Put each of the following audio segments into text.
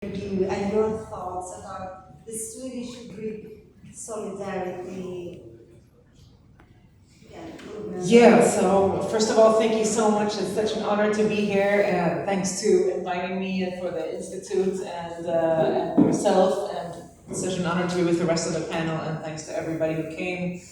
You and your thoughts about the Swedish-Greek solidarity movement. Yeah, so first of all, thank you so much. It's such an honor to be here. Thanks to inviting me and for the Institute and yourself. And it's such an honor to be with the rest of the panel. And thanks to everybody who came.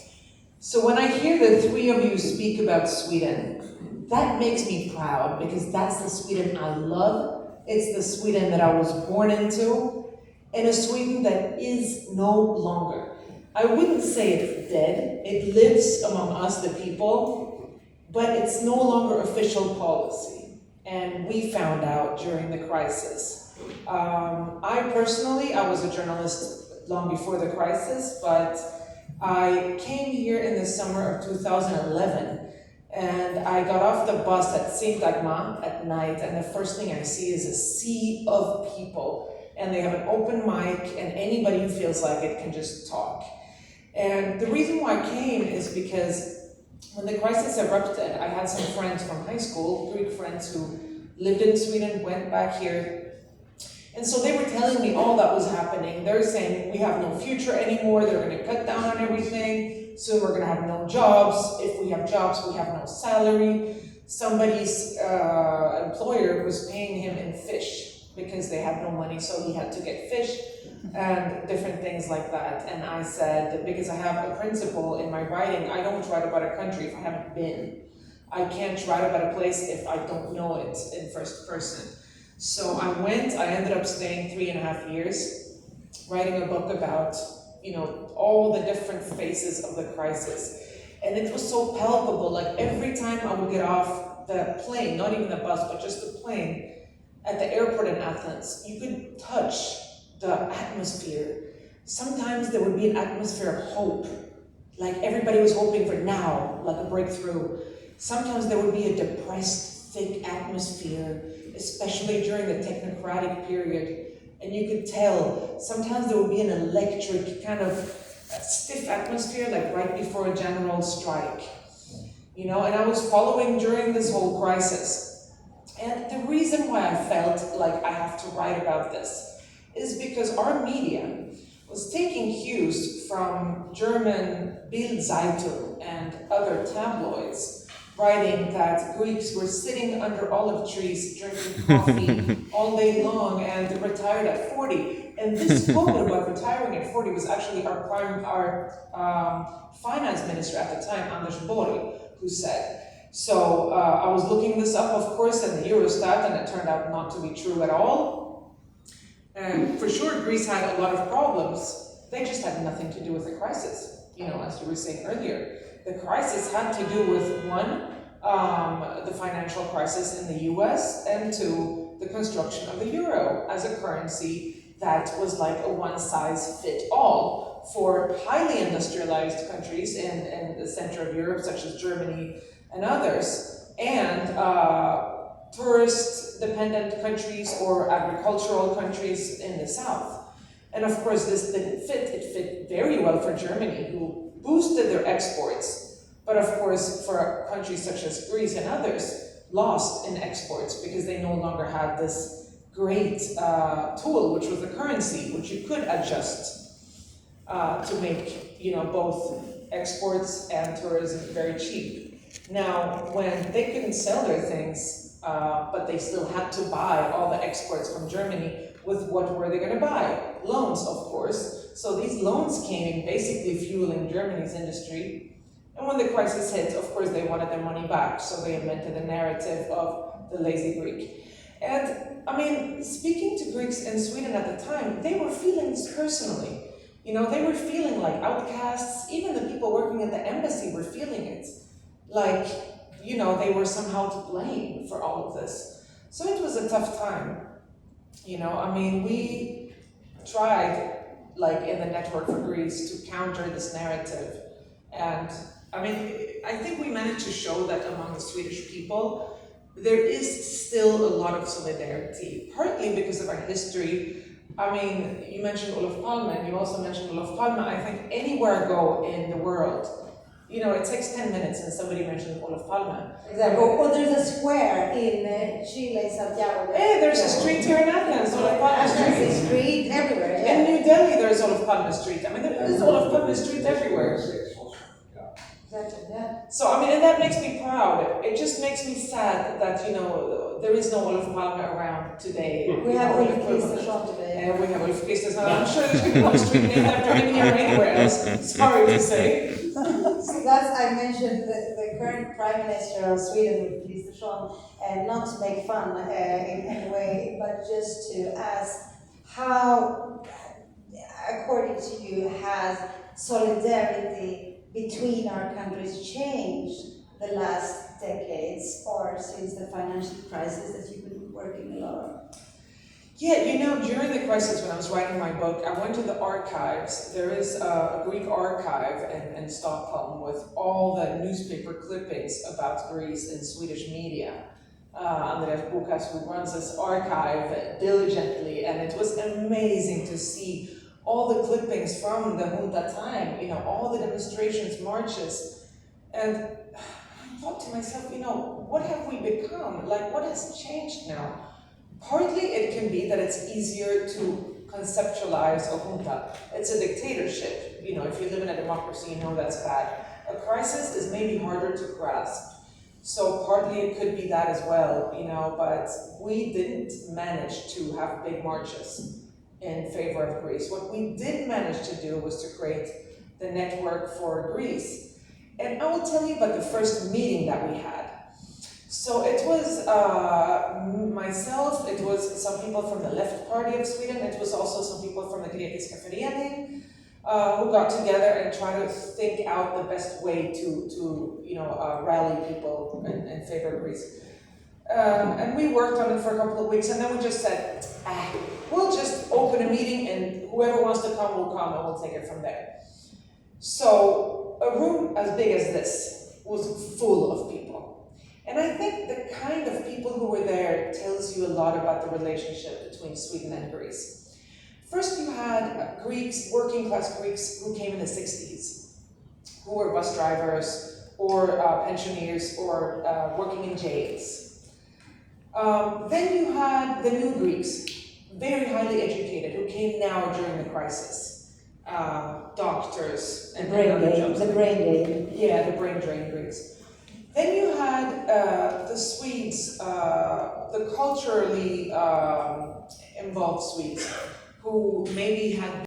So when I hear the three of you speak about Sweden, that makes me proud because that's the Sweden I love. It's the Sweden that I was born into, and a Sweden that is no longer. I wouldn't say it's dead. It lives among us, the people, but it's no longer official policy. And we found out during the crisis. I personally, I was a journalist long before the crisis, but I came here in the summer of 2011, and I got off the bus at Kajsa Ekman at night, and the first thing I see is a sea of people. And they have an open mic, and anybody who feels like it can just talk. And the reason why I came is because when the crisis erupted, I had some friends from high school, Greek friends who lived in Sweden, went back here. And so they were telling me all that was happening. They're saying, we have no future anymore, they're gonna cut down on everything, soon we're gonna have no jobs. If we have jobs, we have no salary. Somebody's employer was paying him in fish because they had no money, so he had to get fish and different things like that. And I said, because I have a principle in my writing, I don't write about a country if I haven't been. I can't write about a place if I don't know it in first person. So I ended up staying 3.5 years, writing a book about, all the different phases of the crisis. And it was so palpable, like every time I would get off the plane, not even the bus, but just the plane, at the airport in Athens, you could touch the atmosphere. Sometimes there would be an atmosphere of hope, like everybody was hoping for now, like a breakthrough. Sometimes there would be a depressed, thick atmosphere, especially during the technocratic period. And you could tell, sometimes there would be an electric kind of stiff atmosphere, like right before a general strike. And I was following during this whole crisis. And the reason why I felt like I have to write about this is because our media was taking cues from German Bild Zeitung and other tabloids, writing that Greeks were sitting under olive trees, drinking coffee all day long, and retired at 40. And this quote about retiring at 40 was actually our finance minister at the time, Anders Borg, who said. So I was looking this up, of course, in the Eurostat, and it turned out not to be true at all. And for sure, Greece had a lot of problems. They just had nothing to do with the crisis, as you were saying earlier. The crisis had to do with, one, the financial crisis in the US, and two, the construction of the euro as a currency that was like a one-size-fits-all for highly industrialized countries in the center of Europe, such as Germany and others, and tourist-dependent countries or agricultural countries in the south. And of course, this didn't fit. It fit very well for Germany, who boosted their exports, but of course, for countries such as Greece and others, lost in exports because they no longer had this great tool, which was the currency, which you could adjust to make, both exports and tourism very cheap. Now, when they couldn't sell their things, but they still had to buy all the exports from Germany, with what were they going to buy? Loans, of course. So these loans came basically fueling Germany's industry. And when the crisis hit, of course, they wanted their money back. So they invented the narrative of the lazy Greek. And speaking to Greeks in Sweden at the time, they were feeling this personally. They were feeling like outcasts. Even the people working at the embassy were feeling it. Like, they were somehow to blame for all of this. So it was a tough time. We tried, like in the Network for Greece, to counter this narrative. And I think we managed to show that among the Swedish people, there is still a lot of solidarity, partly because of our history. You mentioned Olof Palme, and you also mentioned Olof Palme. I think anywhere I go in the world, You know, it takes 10 minutes and somebody mentioned Olof Palme. Exactly. Or there's a square in Chile, Santiago. Hey, there's a street here in Athens, Olof Palme Street. There's a street everywhere, yeah. In New Delhi, there's Olof Palme Street. I mean, there's Olof Palme Street everywhere. Exactly, yeah. So, I mean, and that makes me proud. It just makes me sad that, you know, there is no Olof Palme around today. We have Olof Kristersson today. And we have Olof Kristersson. I'm sure there's going to be a street named after him here or anywhere else. Sorry to say. So that's, I mentioned the current Prime Minister of Sweden, Ulf Kristersson, and not to make fun in any way, but just to ask how, according to you, has solidarity between our countries changed the last decades or since the financial crisis that you've been working a lot on? Yeah, you know, during the crisis when I was writing my book, I went to the archives. There is a Greek archive in Stockholm with all the newspaper clippings about Greece in Swedish media. Andreas Bukas, who runs this archive diligently, and it was amazing to see all the clippings from the junta time, you know, all the demonstrations, marches. And I thought to myself, you know, what have we become? Like, what has changed now? Partly it can be that it's easier to conceptualize a junta. It's a dictatorship. You know, if you live in a democracy, you know that's bad. A crisis is maybe harder to grasp. So partly it could be that as well, you know, but we didn't manage to have big marches in favor of Greece. What we did manage to do was to create the Network for Greece. And I will tell you about the first meeting that we had. So it was myself, it was some people from the left party of Sweden, it was also some people from the Grekiska Förening who got together and tried to think out the best way to rally people in favor of Greece. And we worked on it for a couple of weeks, and then we just said, we'll just open a meeting and whoever wants to come will come and we'll take it from there. So a room as big as this was full of people. And I think the kind of people who were there tells you a lot about the relationship between Sweden and Greece. First you had Greeks, working class Greeks who came in the 60s, who were bus drivers or pensioners or working in jails. Then you had the new Greeks, very highly educated, who came now during the crisis. Doctors and other jobs. The brain drain. Yeah, the brain drain Greeks. Then you had the Swedes, the culturally involved Swedes, who maybe had